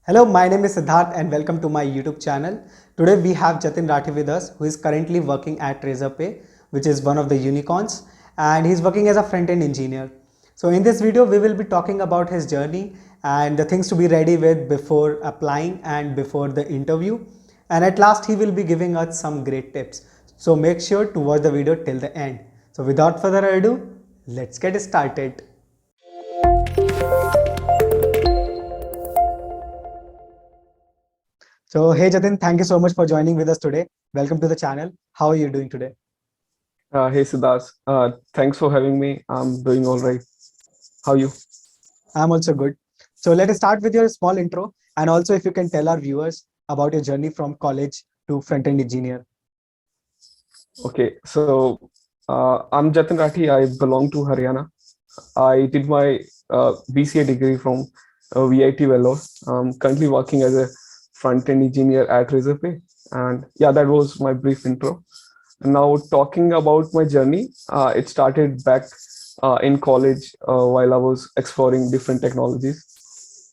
Hello, my name is Siddharth and welcome to my YouTube channel. Today we have Jatin Rathi with us, who is currently working at Razorpay, which is one of the unicorns, and he's working as a front-end engineer. So in this video, we will be talking about his journey and the things to be ready with before applying and before the interview. And at last, he will be giving us some great tips. So make sure to watch the video till the end. So without further ado, let's get started. So, hey Jatin, thank you so much for joining with us today. Welcome to the channel. How are you doing today? Hey Siddharth, thanks for having me. I'm doing all right. How are you? I'm also good. So, let us start with your small intro, and also if you can tell our viewers about your journey from college to front-end engineer. Okay, so I'm Jatin Rathi. I belong to Haryana. I did my BCA degree from VIT Vellore. I'm currently working as a front-end engineer at Razorpay. And yeah, that was my brief intro. Now, talking about my journey, it started back in college while I was exploring different technologies.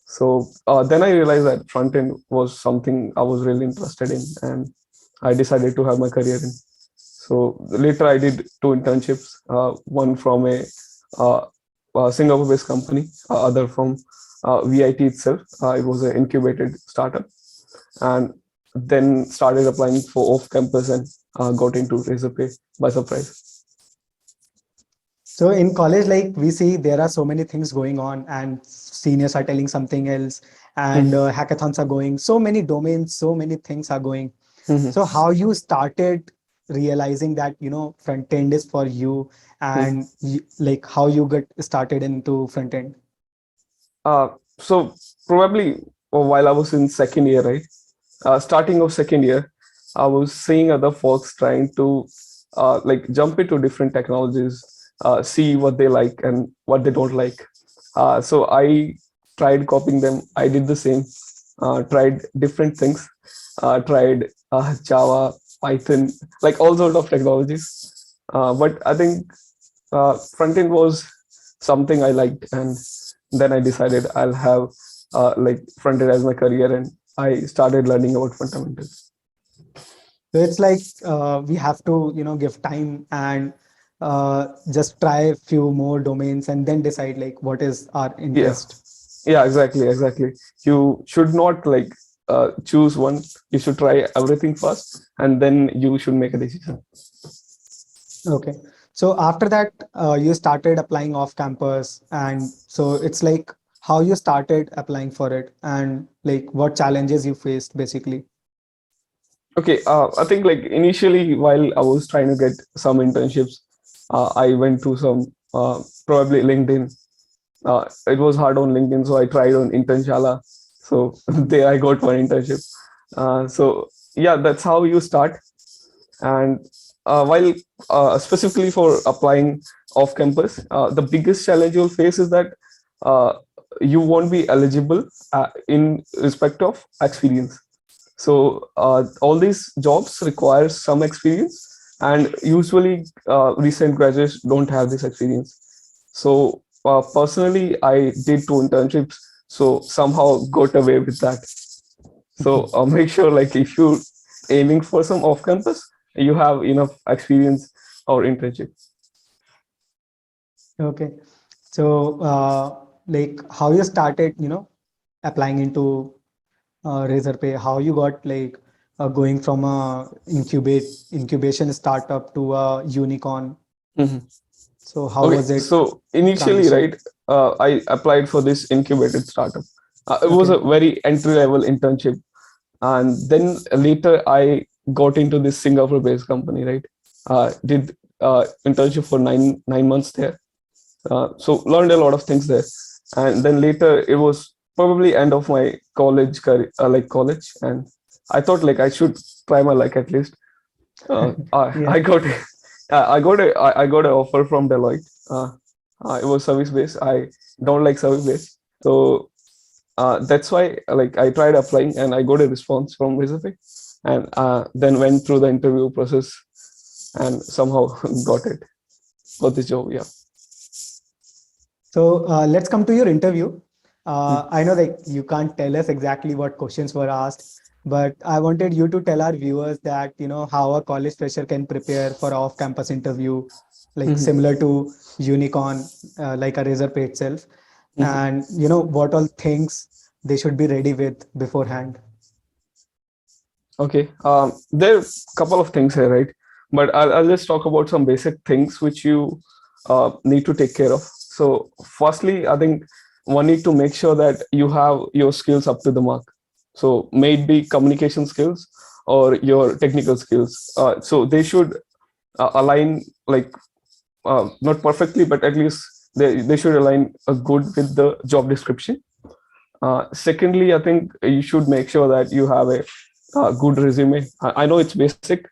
So then I realized that front end was something I was really interested in, and I decided to have my career in. So later I did two internships, one from uh, Singapore-based company, other from VIT itself. It was an incubated startup, and then started applying for off-campus and got into Razorpay by surprise. So, in college, like we see, there are so many things going on, and seniors are telling something else, and Mhm, hackathons are going. So many domains, so many things are going. mhm, So, how you started realizing that front end is for you, mhm. and like how you get started into front end? Uh, so probably while I was in second year, right? Starting of second year, I was seeing other folks trying to like jump into different technologies, see what they like and what they don't like. So I tried copying them. I did the same. Tried different things. Tried Java, Python, like all sort of technologies. But I think front end was something I liked, and then I decided I'll have like front end as my career, and I started learning about fundamentals. So it's like we have to, give time and just try a few more domains and then decide like what is our Yeah, interest. yeah, exactly. You should not like choose one. You should try everything first, and then you should make a decision. Okay. So after that, you started applying off campus, and so it's like how you started applying for it and like what challenges you faced basically. Okay, I think like initially while I was trying to get some internships, I went to some probably LinkedIn. It was hard on LinkedIn, so I tried on Internshala. So there I got one internship. So yeah, that's how you start. And while specifically for applying off campus, the biggest challenge you'll face is that uh, you won't be eligible in respect of experience. So all these jobs require some experience, and usually recent graduates don't have this experience. So personally, I did two internships, so somehow got away with that. So make sure, like, if you're aiming for some off campus, you have enough experience or internship. Okay. So like how you started, applying into Razorpay, how you got like going from a incubation startup to a unicorn. Mhm. So how Okay, was it so initially, transition? right, I applied for this incubated startup. It was Okay. a very entry level internship, and then later I got into this Singapore based company, right? Did internship for nine months there. So learned a lot of things there, and then later it was probably end of my college career, like college, and I thought like I should try my luck at least. I Yeah. got I got an offer from Deloitte. It was service based. I don't like service based, so that's why like I tried applying and I got a response from Razorpay, and then went through the interview process and somehow got this job. Yeah. So let's come to your interview. I know like you can't tell us exactly what questions were asked, but I wanted you to tell our viewers that, how a college fresher can prepare for off-campus interview, like Mhm. similar to Unicorn, like a Razorpay itself, Mhm. and, what all things they should be ready with beforehand. Okay. There are a couple of things here, right? But I'll just talk about some basic things which you need to take care of. So, firstly, I think one need to make sure that you have your skills up to the mark. So, may it be communication skills or your technical skills. So, they should align, like, not perfectly, but at least they should align good with the job description. Secondly, I think you should make sure that you have a good resume. I know it's basic,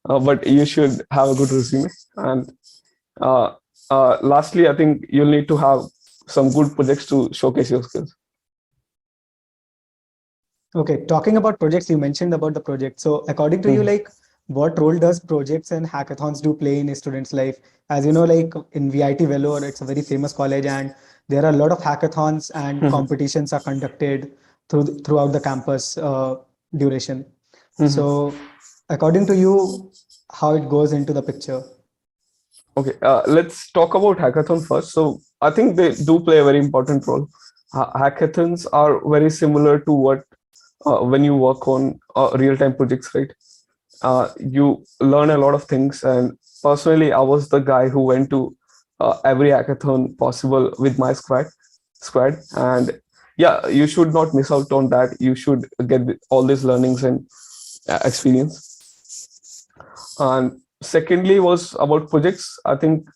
but you should have a good resume. And uh, lastly, I think you'll need to have some good projects to showcase your skills. Okay, talking about projects, you mentioned about the project. So according to you, Mhm. like what role does projects and hackathons do play in a student's life? As you know, like in VIT Vellore, it's a very famous college and there are a lot of hackathons and Mhm. competitions are conducted throughout the campus duration. Mhm. So according to you, how it goes into the picture? Okay, let's talk about hackathon first. So I think they do play a very important role. Hackathons are very similar to what when you work on real-time projects, right? You learn a lot of things. And personally, I was the guy who went to every hackathon possible with my squad. And yeah, you should not miss out on that. You should get all these learnings and experience. And secondly was about projects. I think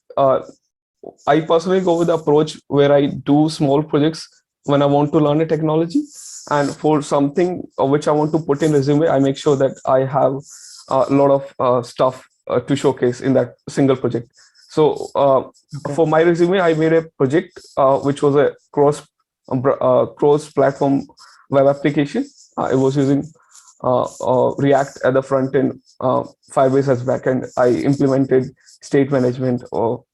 I personally go with the approach where I do small projects when I want to learn a technology, and for something which I want to put in resume, I make sure that I have a lot of stuff to showcase in that single project. So Okay. for my resume, I made a project which was a cross platform web application. I was using React at the front end, Firebase as backend. I implemented state management or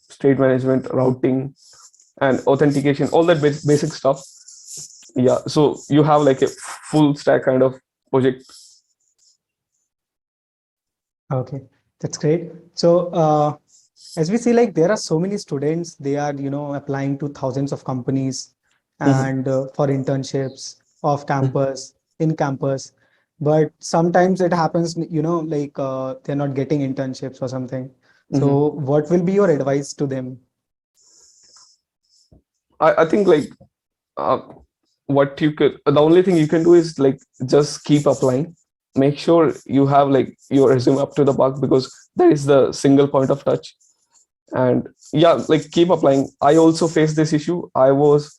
state management, routing, and authentication, all that basic stuff. Yeah, so you have like a full stack kind of project. Okay, that's great. So, as we see, like there are so many students, they are, applying to thousands of companies Mhm. and for internships off Mhm. campus, in campus. But sometimes it happens, like they're not getting internships or something. Mhm. So, what will be your advice to them? I think like uh, what you could, the only thing you can do is like just keep applying. Make sure you have like your resume up to the mark, because that is the single point of touch. And yeah, like keep applying. I also faced this issue. I was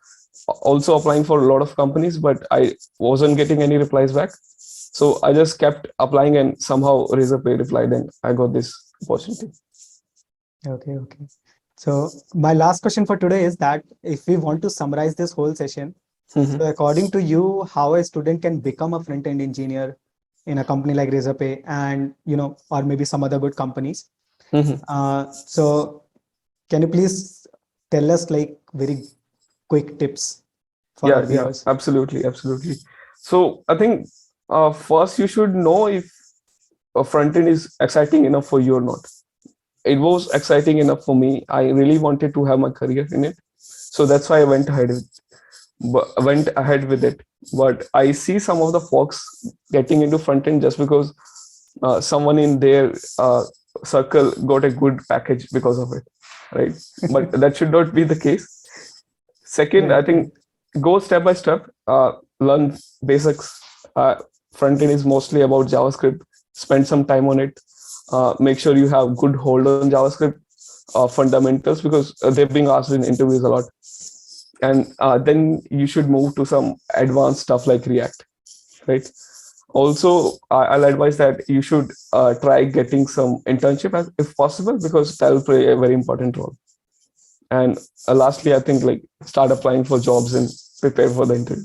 also applying for a lot of companies, but I wasn't getting any replies back. So I just kept applying, and somehow Razorpay replied, and I got this opportunity. Okay, okay. So, my last question for today is that if we want to summarize this whole session, Mhm. so according to you, how a student can become a front-end engineer in a company like Razorpay and, or maybe some other good companies. Mhm. So can you please tell us like very quick tips for Yeah, our yeah, viewers? absolutely, absolutely. So I think first you should know if a front end is exciting enough for you or not. It was exciting enough for me. I really wanted to have my career in it, so that's why I went ahead with it. But I see some of the folks getting into front end just because someone in their circle got a good package because of it, right? But that should not be the case. Second, I Right, think right. go step by step, learn basics. Front end is mostly about JavaScript. Spend some time on it. Make sure you have good hold on JavaScript fundamentals, because they're being asked in interviews a lot. And then you should move to some advanced stuff like React, right? Also, I'll advise that you should try getting some internship if possible, because that will play a very important role. And lastly, I think like start applying for jobs and prepare for the interview.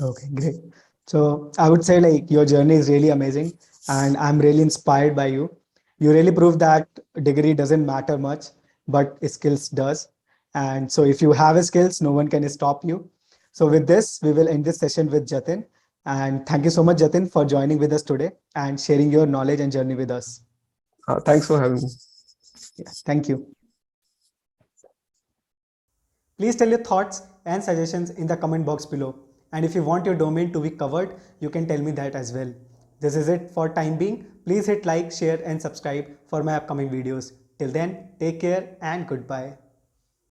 Okay, great. So I would say like your journey is really amazing and I'm really inspired by you. You really prove that degree doesn't matter much, but skills does. And so if you have skills, no one can stop you. So with this, we will end this session with Jatin. And thank you so much, Jatin, for joining with us today and sharing your knowledge and journey with us. Thanks for having me. Yeah, thank you. Please tell your thoughts and suggestions in the comment box below. And if you want your domain to be covered, you can tell me that as well. This is it for time being. Please hit like, share and subscribe for my upcoming videos. Till then, take care and goodbye.